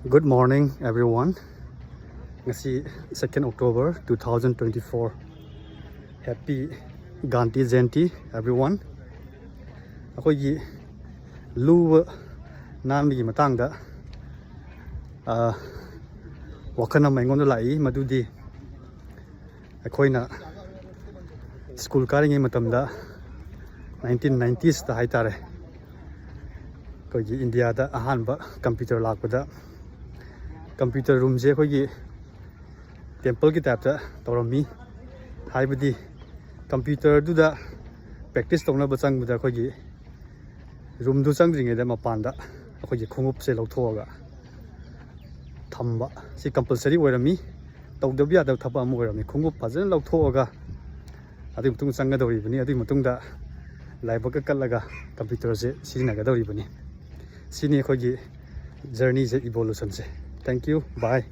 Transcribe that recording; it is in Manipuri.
Good morning, everyone. Ngasi 2nd October 2024. Happy Gandhi Jayanti, everyone. Akoigi lu nan gi matangda wakana maingon lai madudi akoina school karingi matamda 1990s da haitare koigi India da ahanba computer lakpada computer room je koigi temple ki type da torami haibadi computer du da practice tongna ba chang da koigi room du chang ringe da mapanda koigi khungup se lawthoga thamba si compulsory oirami tawdabya da thapa am oirami khungup fajan lawthoga adi mutung changa dori bani adi mutung da laibaka kallaga computer je sina ga dori bani sini koigi journey je evolution je. Thank you. Bye.